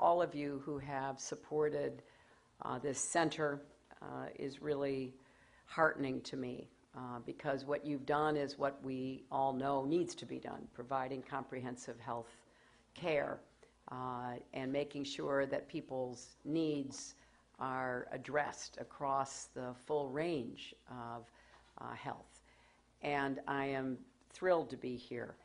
all of you who have supported this center is really heartening to me because what you've done is what we all know needs to be done, providing comprehensive health care and making sure that people's needs are addressed across the full range of health. And I am thrilled to be here.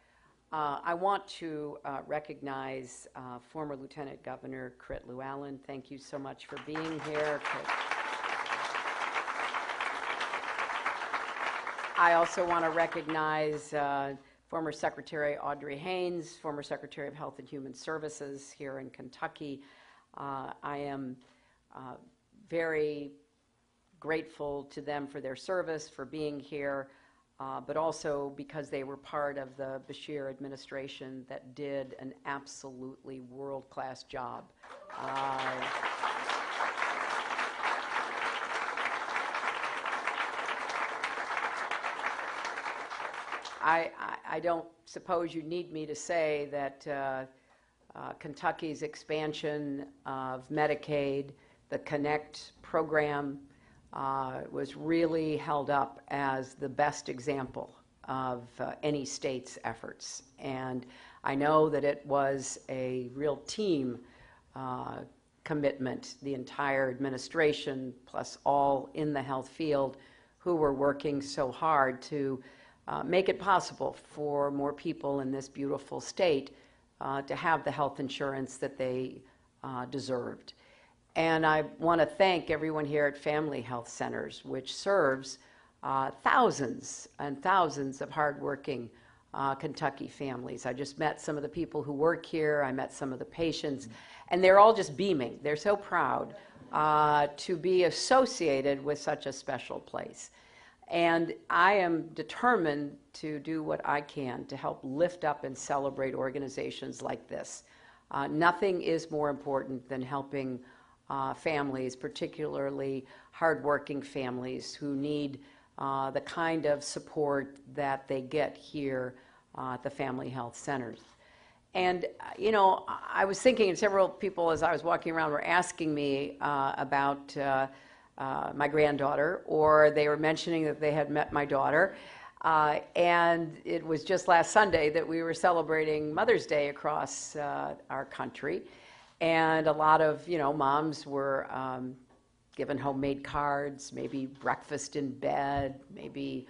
I want to recognize former Lieutenant Governor Crit Llewellyn. Thank you so much for being here. I also want to recognize former Secretary Audrey Haynes, former Secretary of Health and Human Services here in Kentucky. I am very grateful to them for their service, for being here, but also because they were part of the Beshear administration that did an absolutely world-class job. I don't suppose you need me to say that Kentucky's expansion of Medicaid, the Connect program, was really held up as the best example of any state's efforts. And I know that it was a real team commitment, the entire administration, plus all in the health field who were working so hard to make it possible for more people in this beautiful state to have the health insurance that they deserved. And I want to thank everyone here at Family Health Centers, which serves thousands and thousands of hardworking Kentucky families. I just met some of the people who work here. I met some of the patients, and they're all just beaming. They're so proud to be associated with such a special place. And I am determined to do what I can to help lift up and celebrate organizations like this. Nothing is more important than helping families, particularly hardworking families who need the kind of support that they get here at the Family Health Centers. And, you know, I was thinking, and several people as I was walking around were asking me about my granddaughter, or they were mentioning that they had met my daughter. And it was just last Sunday that we were celebrating Mother's Day across our country. And a lot of, you know, moms were given homemade cards, maybe breakfast in bed, maybe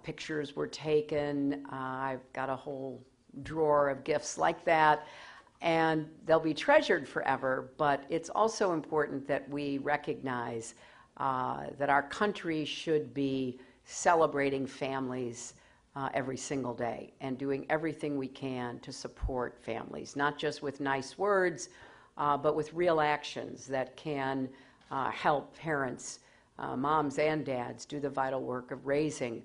pictures were taken. I've got a whole drawer of gifts like that. And they'll be treasured forever, but it's also important that we recognize that our country should be celebrating families every single day and doing everything we can to support families, not just with nice words, but with real actions that can help parents, moms and dads, do the vital work of raising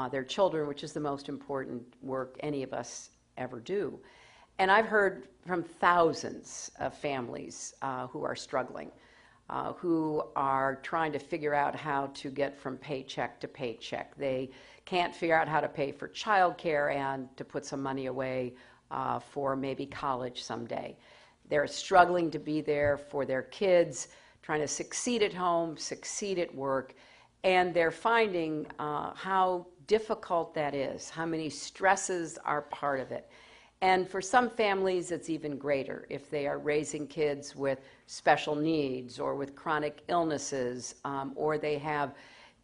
their children, which is the most important work any of us ever do. And I've heard from thousands of families who are struggling, who are trying to figure out how to get from paycheck to paycheck. They can't figure out how to pay for childcare and to put some money away for maybe college someday. They're struggling to be there for their kids, trying to succeed at home, succeed at work, and they're finding how difficult that is, how many stresses are part of it. And for some families, it's even greater if they are raising kids with special needs or with chronic illnesses, or they have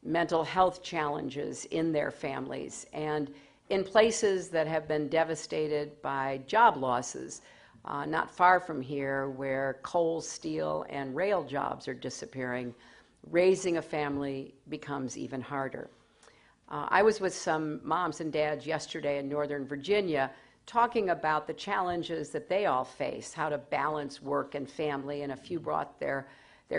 mental health challenges in their families. And in places that have been devastated by job losses, not far from here, where coal, steel, and rail jobs are disappearing, raising a family becomes even harder. I was with some moms and dads yesterday in Northern Virginia talking about the challenges that they all face, how to balance work and family, and a few brought their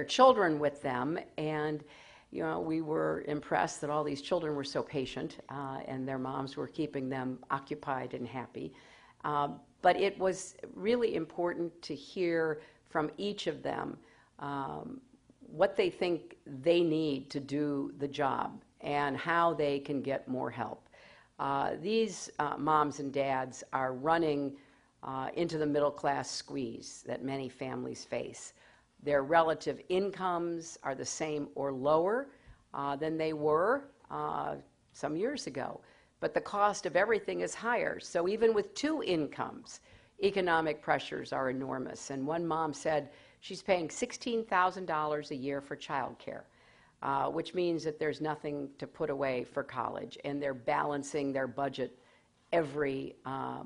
children with them. And you know, we were impressed that all these children were so patient and their moms were keeping them occupied and happy. But it was really important to hear from each of them what they think they need to do the job and how they can get more help. These moms and dads are running into the middle class squeeze that many families face. Their relative incomes are the same or lower than they were some years ago, but the cost of everything is higher. So even with two incomes, economic pressures are enormous. And one mom said she's paying $16,000 a year for childcare, which means that there's nothing to put away for college, and they're balancing their budget every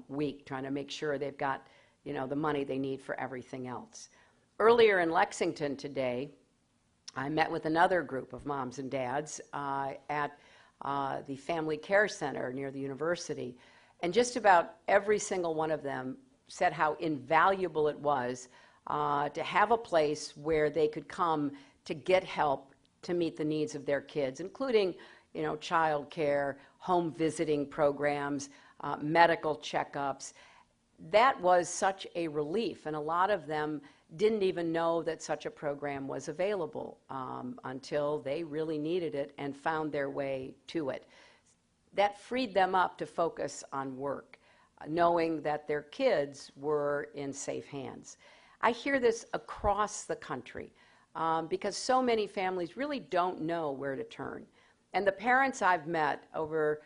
week, trying to make sure they've got, you know, the money they need for everything else. Earlier in Lexington today, I met with another group of moms and dads at the Family Care Center near the university, and just about every single one of them said how invaluable it was to have a place where they could come to get help to meet the needs of their kids, including, you know, child care, home visiting programs, medical checkups. That was such a relief, and a lot of them didn't even know that such a program was available until they really needed it and found their way to it. That freed them up to focus on work, knowing that their kids were in safe hands. I hear this across the country because so many families really don't know where to turn. And the parents I've met over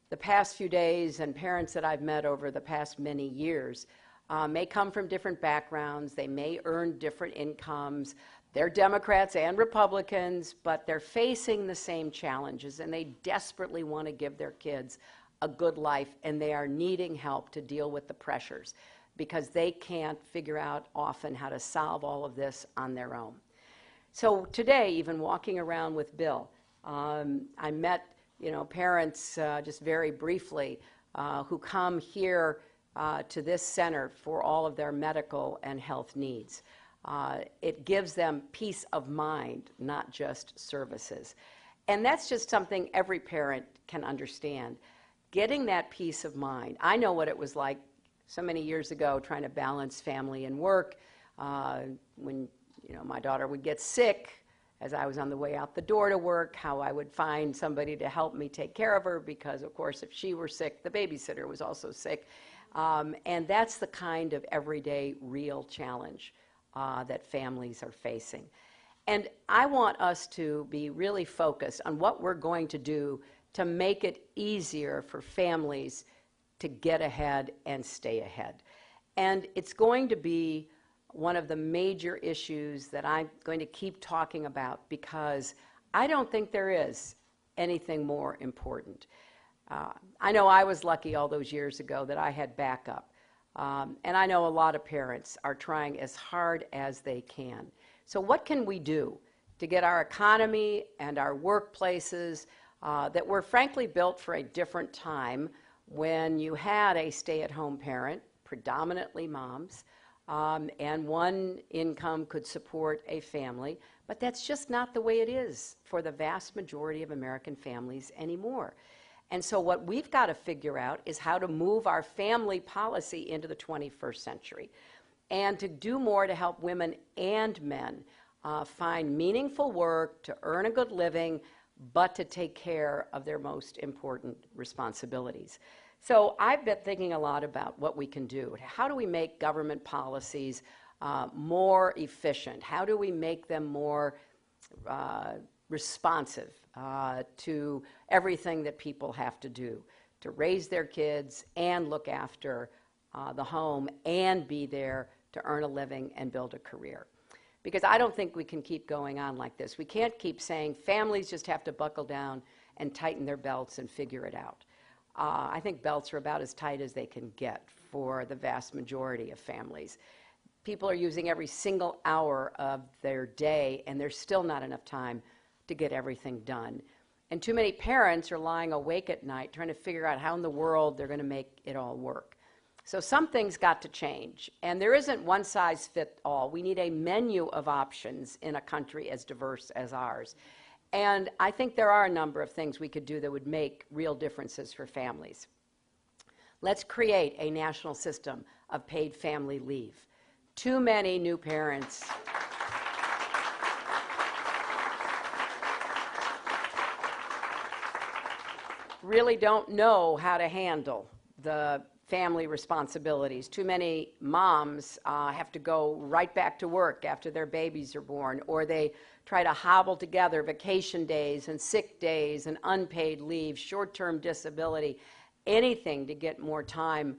the past few days and parents that I've met over the past many years may come from different backgrounds. They may earn different incomes. They're Democrats and Republicans, but they're facing the same challenges, and they desperately want to give their kids a good life, and they are needing help to deal with the pressures because they can't figure out often how to solve all of this on their own. So today, even walking around with Bill, I met, you know, parents just very briefly who come here to this center for all of their medical and health needs. It gives them peace of mind, not just services. And that's just something every parent can understand. Getting that peace of mind. I know what it was like so many years ago trying to balance family and work. When, you know, my daughter would get sick as I was on the way out the door to work, how I would find somebody to help me take care of her because, of course, if she were sick, the babysitter was also sick. And that's the kind of everyday real challenge that families are facing. And I want us to be really focused on what we're going to do to make it easier for families to get ahead and stay ahead. And it's going to be one of the major issues that I'm going to keep talking about because I don't think there is anything more important. I know I was lucky all those years ago that I had backup. And I know a lot of parents are trying as hard as they can. So what can we do to get our economy and our workplaces that were frankly built for a different time when you had a stay-at-home parent, predominantly moms, and one income could support a family, but that's just not the way it is for the vast majority of American families anymore. And so what we've got to figure out is how to move our family policy into the 21st century and to do more to help women and men find meaningful work, to earn a good living, but to take care of their most important responsibilities. So I've been thinking a lot about what we can do. How do we make government policies more efficient? How do we make them more responsive to everything that people have to do to raise their kids and look after the home and be there to earn a living and build a career? Because I don't think we can keep going on like this. We can't keep saying families just have to buckle down and tighten their belts and figure it out. I think belts are about as tight as they can get for the vast majority of families. People are using every single hour of their day, and there's still not enough time to get everything done. And too many parents are lying awake at night trying to figure out how in the world they're going to make it all work. So something's got to change, and there isn't one size fits all. We need a menu of options in a country as diverse as ours. And I think there are a number of things we could do that would make real differences for families. Let's create a national system of paid family leave. Too many new parents really don't know how to handle the family responsibilities. Too many moms have to go right back to work after their babies are born, or they try to hobble together vacation days and sick days and unpaid leave, short-term disability, anything to get more time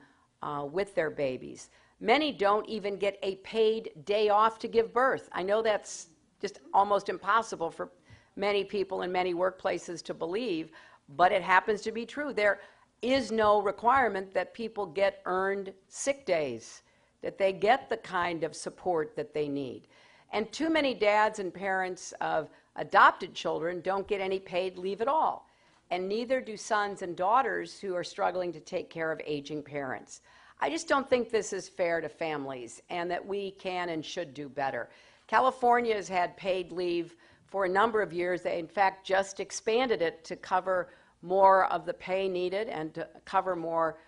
with their babies. Many don't even get a paid day off to give birth. I know that's just almost impossible for many people in many workplaces to believe, but it happens to be true. There is no requirement that people get earned sick days, that they get the kind of support that they need. And too many dads and parents of adopted children don't get any paid leave at all. And neither do sons and daughters who are struggling to take care of aging parents. I just don't think this is fair to families, and that we can and should do better. California has had paid leave for a number of years. They, in fact, just expanded it to cover more of the pay needed and to cover more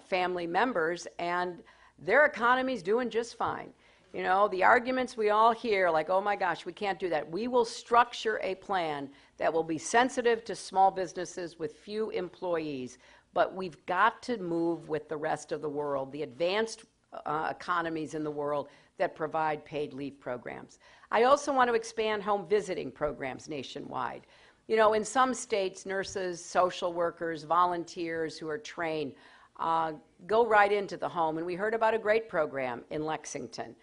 family members, and their economy's doing just fine. You know, the arguments we all hear, like, oh my gosh, we can't do that. We will structure a plan that will be sensitive to small businesses with few employees, but we've got to move with the rest of the world, the advanced economies in the world that provide paid leave programs. I also want to expand home visiting programs nationwide. You know, in some states, nurses, social workers, volunteers who are trained go right into the home, and we heard about a great program in Lexington.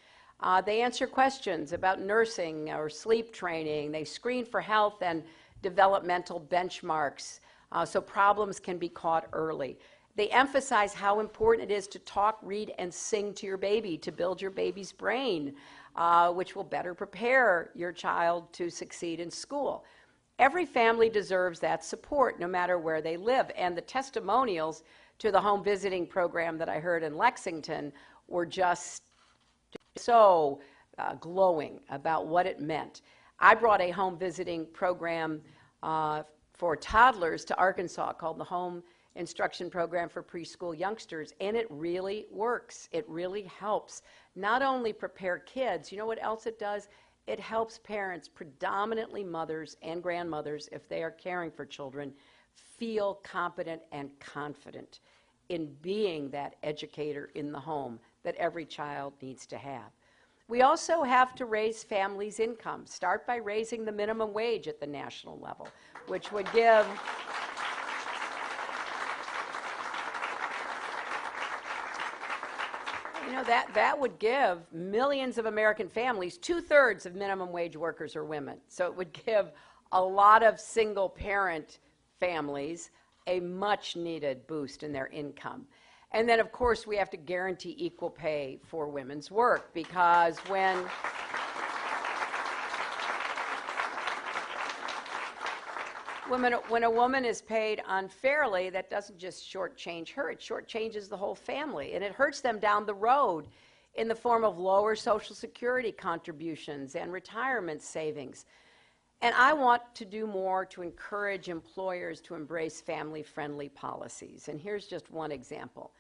They answer questions about nursing or sleep training. They screen for health and developmental benchmarks so problems can be caught early. They emphasize how important it is to talk, read, and sing to your baby to build your baby's brain, which will better prepare your child to succeed in school. Every family deserves that support, no matter where they live. And the testimonials to the home visiting program that I heard in Lexington were just so glowing about what it meant. I brought a home visiting program for toddlers to Arkansas called the Home Instruction Program for Preschool Youngsters, and it really works. It really helps not only prepare kids, you know what else it does? It helps parents, predominantly mothers and grandmothers, if they are caring for children, feel competent and confident in being that educator in the home that every child needs to have. We also have to raise families' income. Start by raising the minimum wage at the national level, which would give that would give millions of American families, 2/3 of minimum wage workers are women. So it would give a lot of single parent families a much needed boost in their income. And then, of course, we have to guarantee equal pay for women's work, because when a woman is paid unfairly, that doesn't just shortchange her, it shortchanges the whole family, and it hurts them down the road in the form of lower Social Security contributions and retirement savings. And I want to do more to encourage employers to embrace family-friendly policies. And here's just one example.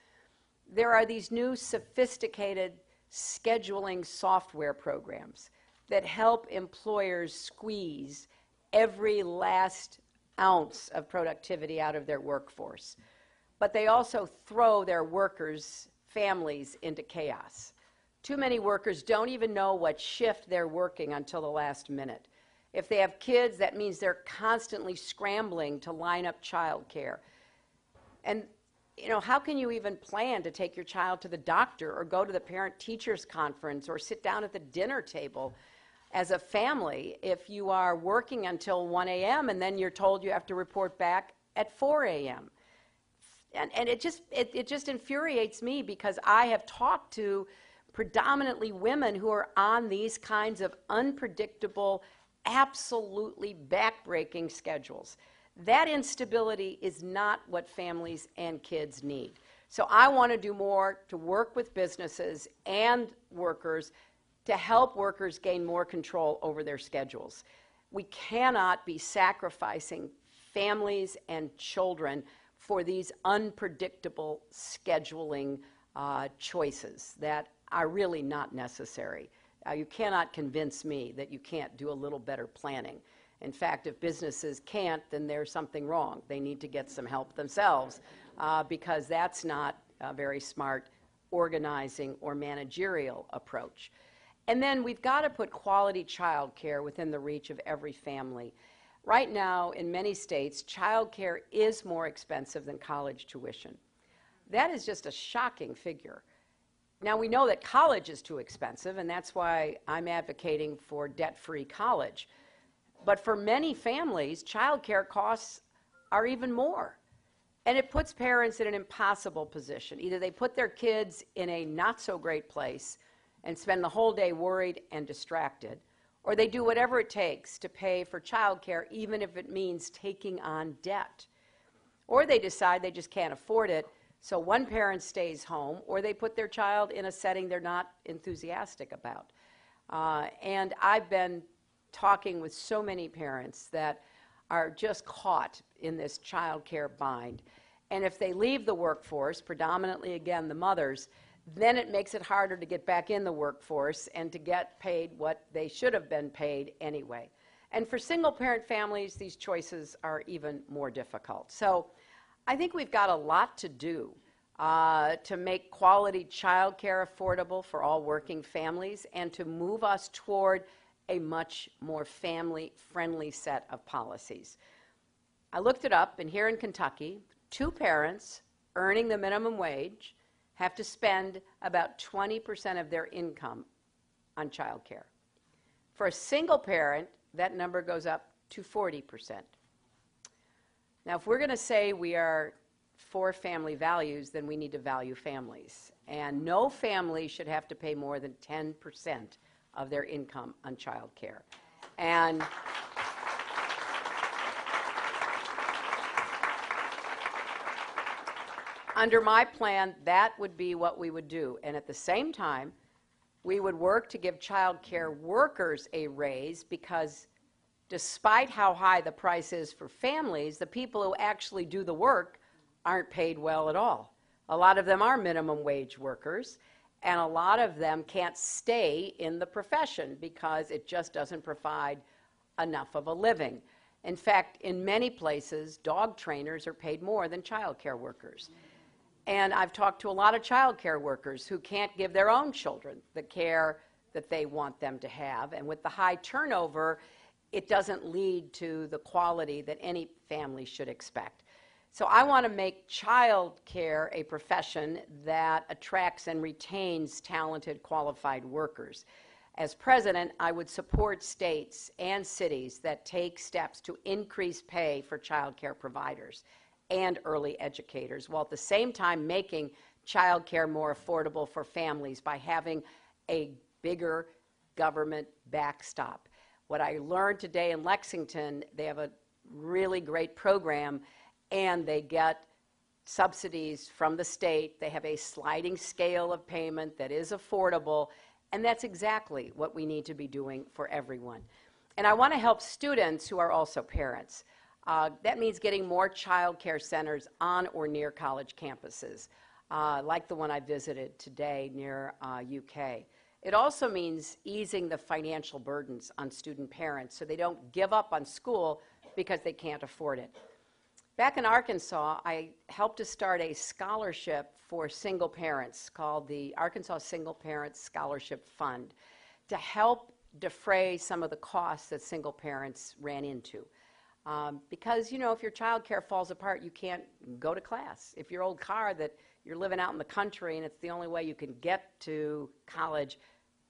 There are these new sophisticated scheduling software programs that help employers squeeze every last ounce of productivity out of their workforce. But they also throw their workers' families into chaos. Too many workers don't even know what shift they're working until the last minute. If they have kids, that means they're constantly scrambling to line up childcare. And, you know, how can you even plan to take your child to the doctor or go to the parent-teachers conference or sit down at the dinner table as a family if you are working until 1 a.m. and then you're told you have to report back at 4 a.m.? And it just infuriates me, because I have talked to predominantly women who are on these kinds of unpredictable, absolutely backbreaking schedules. That instability is not what families and kids need. So I want to do more to work with businesses and workers to help workers gain more control over their schedules. We cannot be sacrificing families and children for these unpredictable scheduling choices that are really not necessary. You cannot convince me that you can't do a little better planning. In fact, if businesses can't, then there's something wrong. They need to get some help themselves, because that's not a very smart organizing or managerial approach. And then we've got to put quality child care within the reach of every family. Right now, in many states, child care is more expensive than college tuition. That is just a shocking figure. Now, we know that college is too expensive, and that's why I'm advocating for debt-free college. But for many families, child care costs are even more. And it puts parents in an impossible position. Either they put their kids in a not-so-great place and spend the whole day worried and distracted, or they do whatever it takes to pay for child care, even if it means taking on debt. Or they decide they just can't afford it, so one parent stays home, or they put their child in a setting they're not enthusiastic about. And I've been talking with so many parents that are just caught in this child care bind. And if they leave the workforce, predominantly, again, the mothers, then it makes it harder to get back in the workforce and to get paid what they should have been paid anyway. And for single-parent families, these choices are even more difficult. So I think we've got a lot to do to make quality child care affordable for all working families and to move us toward a much more family-friendly set of policies. I looked it up, and here in Kentucky, 2 parents earning the minimum wage have to spend about 20% of their income on child care. For a single parent, that number goes up to 40%. Now, if we're going to say we are for family values, then we need to value families. And no family should have to pay more than 10% of their income on child care. And under my plan, that would be what we would do. And at the same time, we would work to give child care workers a raise, because despite how high the price is for families, the people who actually do the work aren't paid well at all. A lot of them are minimum wage workers, and a lot of them can't stay in the profession because it just doesn't provide enough of a living. In fact, in many places, dog trainers are paid more than child care workers. And I've talked to a lot of child care workers who can't give their own children the care that they want them to have. And with the high turnover, it doesn't lead to the quality that any family should expect. So I want to make child care a profession that attracts and retains talented, qualified workers. As president, I would support states and cities that take steps to increase pay for child care providers and early educators, while at the same time making child care more affordable for families by having a bigger government backstop. What I learned today in Lexington, they have a really great program, and they get subsidies from the state. They have a sliding scale of payment that is affordable, and that's exactly what we need to be doing for everyone. And I want to help students who are also parents. That means getting more child care centers on or near college campuses, like the one I visited today near UK. It also means easing the financial burdens on student parents so they don't give up on school because they can't afford it. Back in Arkansas, I helped to start a scholarship for single parents called the Arkansas Single Parents Scholarship Fund to help defray some of the costs that single parents ran into. Because, you know, if your child care falls apart, you can't go to class. If your old car that you're living out in the country and it's the only way you can get to college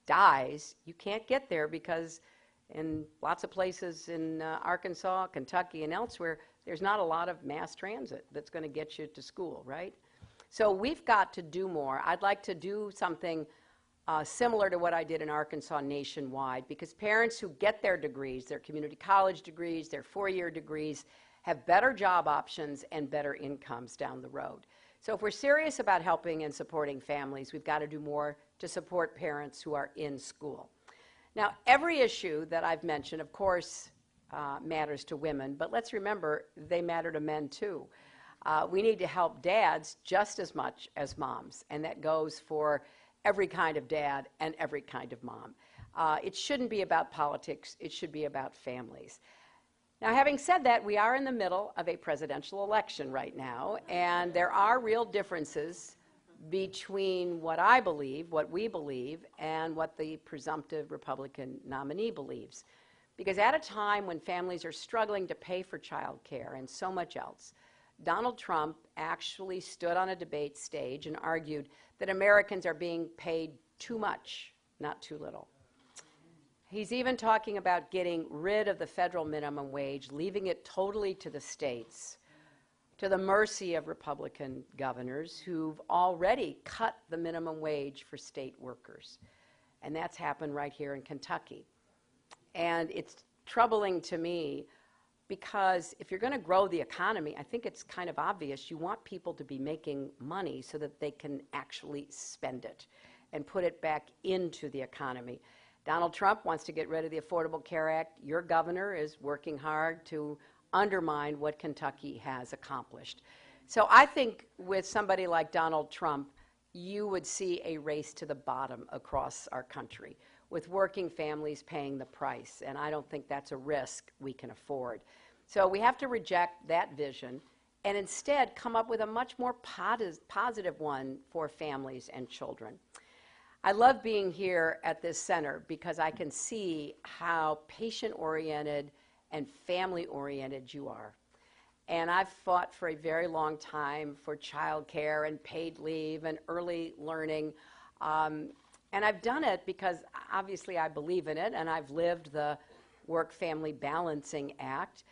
dies, you can't get there because in lots of places in Arkansas, Kentucky, and elsewhere, there's not a lot of mass transit that's going to get you to school, right? So we've got to do more. I'd like to do something similar to what I did in Arkansas nationwide, because parents who get their degrees, their community college degrees, their 4-year degrees, have better job options and better incomes down the road. So if we're serious about helping and supporting families, we've got to do more to support parents who are in school. Now, every issue that I've mentioned, of course, matters to women, but let's remember they matter to men too. We need to help dads just as much as moms, and that goes for every kind of dad and every kind of mom. It shouldn't be about politics, it should be about families. Now, having said that, we are in the middle of a presidential election right now, and there are real differences between what I believe, what we believe, and what the presumptive Republican nominee believes. Because at a time when families are struggling to pay for child care and so much else, Donald Trump actually stood on a debate stage and argued that Americans are being paid too much, not too little. He's even talking about getting rid of the federal minimum wage, leaving it totally to the states, to the mercy of Republican governors who've already cut the minimum wage for state workers. And that's happened right here in Kentucky. And it's troubling to me because if you're going to grow the economy, I think it's kind of obvious you want people to be making money so that they can actually spend it and put it back into the economy. Donald Trump wants to get rid of the Affordable Care Act. Your governor is working hard to undermine what Kentucky has accomplished. So I think with somebody like Donald Trump, you would see a race to the bottom across our country, with working families paying the price. And I don't think that's a risk we can afford. So we have to reject that vision and instead come up with a much more positive one for families and children. I love being here at this center because I can see how patient-oriented and family-oriented you are. And I've fought for a very long time for child care and paid leave and early learning. And I've done it because obviously I believe in it, and I've lived the Work-Family Balancing Act,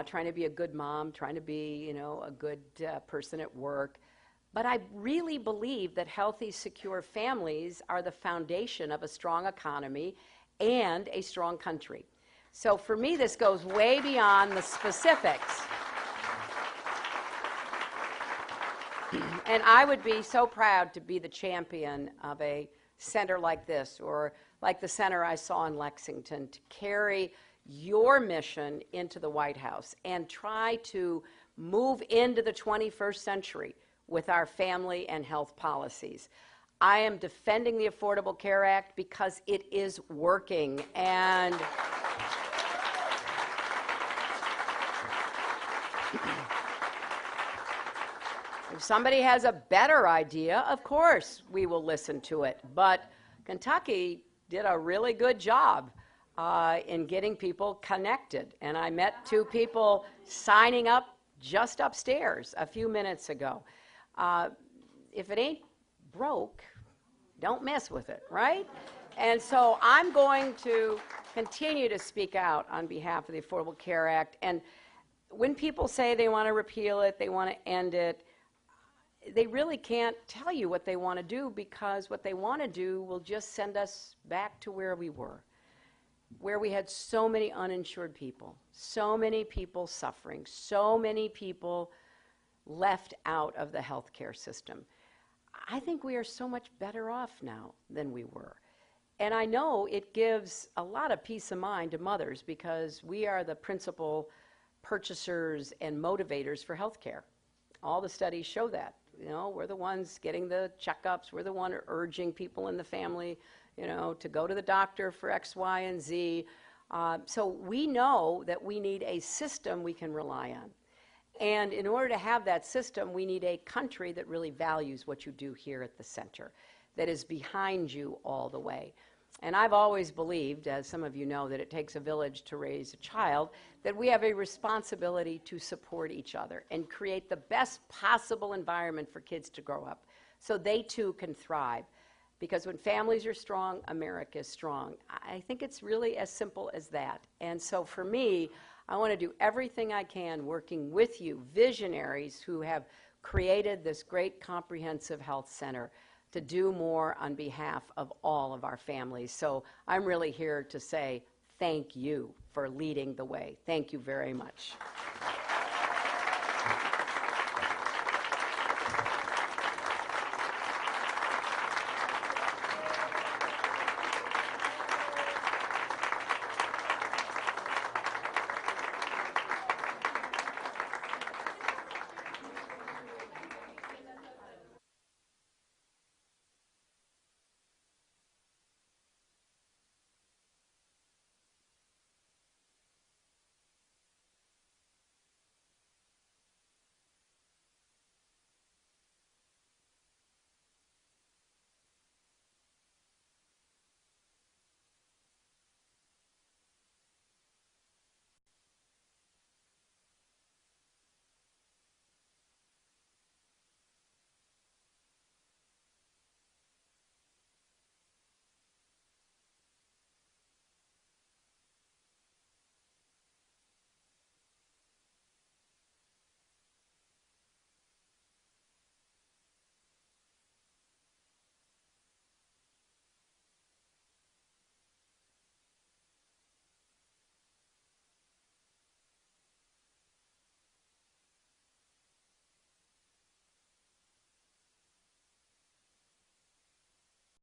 trying to be a good mom, trying to be, a good person at work. But I really believe that healthy, secure families are the foundation of a strong economy and a strong country. So for me, this goes way beyond the specifics. And I would be so proud to be the champion of a center like this, or like the center I saw in Lexington, to carry your mission into the White House and try to move into the 21st century with our family and health policies. I am defending the Affordable Care Act because it is working. And if somebody has a better idea, of course we will listen to it. But Kentucky did a really good job in getting people connected. And I met two people signing up just upstairs a few minutes ago. If it ain't broke, don't mess with it, right? And so I'm going to continue to speak out on behalf of the Affordable Care Act. And when people say they want to repeal it, they want to end it, they really can't tell you what they want to do, because what they want to do will just send us back to where we were, where we had so many uninsured people, so many people suffering, so many people left out of the healthcare system. I think we are so much better off now than we were. And I know it gives a lot of peace of mind to mothers, because we are the principal purchasers and motivators for healthcare. All the studies show that. We're the ones getting the checkups. We're the one urging people in the family, to go to the doctor for X, Y, and Z. So we know that we need a system we can rely on. And in order to have that system, we need a country that really values what you do here at the center, that is behind you all the way. And I've always believed, as some of you know, that it takes a village to raise a child, that we have a responsibility to support each other and create the best possible environment for kids to grow up so they too can thrive. Because when families are strong, America is strong. I think it's really as simple as that. And so for me, I want to do everything I can working with you, visionaries who have created this great comprehensive health center, to do more on behalf of all of our families. So I'm really here to say thank you for leading the way. Thank you very much.